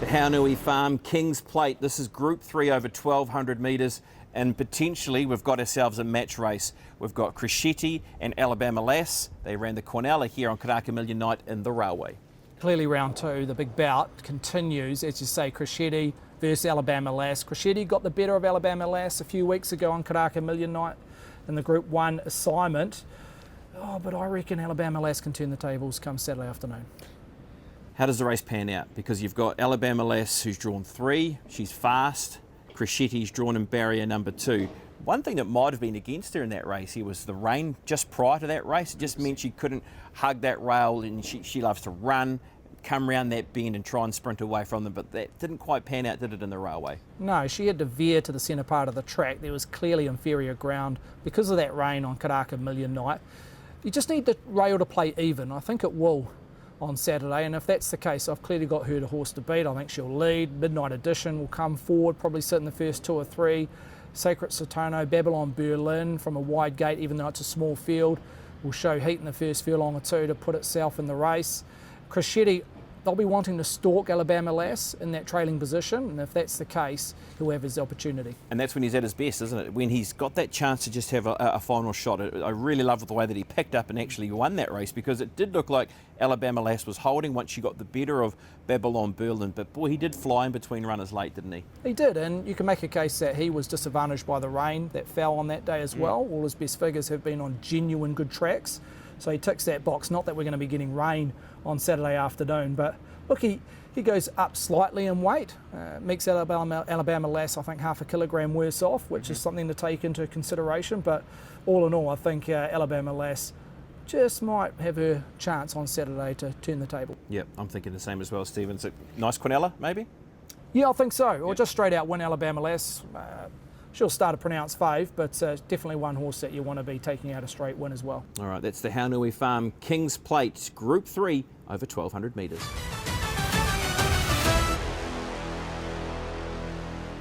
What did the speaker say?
The Haunui Farm Kings Plate. This is Group 3 over 1,200 metres, and potentially we've got ourselves a match race. We've got Crescetti and Alabama Lass. They ran the Quinella here on Karaka Million Night in the Railway. Clearly round two, the big bout continues, as you say, Crescetti versus Alabama Lass. Crescetti got the better of Alabama Lass a few weeks ago on Karaka Million Night in the Group 1 assignment. Oh, but I reckon Alabama Lass can turn the tables come Saturday afternoon. How does the race pan out? Because you've got Alabama Lass, who's drawn 3. She's fast. Crescetti's drawn in barrier number 2. One thing that might have been against her in that race here was the rain just prior to that race. It just meant she couldn't hug that rail, and she loves to run, come round that bend and try and sprint away from them, but that didn't quite pan out, did it, in the Railway? No, she had to veer to the centre part of the track. There was clearly inferior ground because of that rain on Karaka Million Night. You just need the rail to play even. I think it will on Saturday, and if that's the case, I've clearly got her to horse to beat. I think she'll lead. Midnight Edition will come forward, probably sit in the first 2 or 3. Sacred Satono, Babylon Berlin from a wide gate, even though it's a small field, will show heat in the first furlong or 2 to put itself in the race. Crescetti, they'll be wanting to stalk Alabama Lass in that trailing position, and if that's the case, he'll have his opportunity. And that's when he's at his best, isn't it? When he's got that chance to just have a final shot. I really love the way that he picked up and actually won that race, because it did look like Alabama Lass was holding once she got the better of Babylon Berlin, but boy, he did fly in between runners late, didn't he? He did, and you can make a case that he was disadvantaged by the rain that fell on that day as well. All his best figures have been on genuine good tracks, so he ticks that box. Not that we're going to be getting rain on Saturday afternoon, but look, he goes up slightly in weight, makes Alabama Lass, I think, half a kilogram worse off, which is something to take into consideration. But all in all, I think Alabama Lass just might have her chance on Saturday to turn the table. Yeah, I'm thinking the same as well, Stephen. So nice Quinella, maybe? Yeah, I think so. Or just straight out win Alabama Lass. She'll start a pronounced fave, but definitely one horse that you want to be taking out a straight win as well. All right, that's the Haunui Farm Kings Plate, Group 3 over 1,200 metres.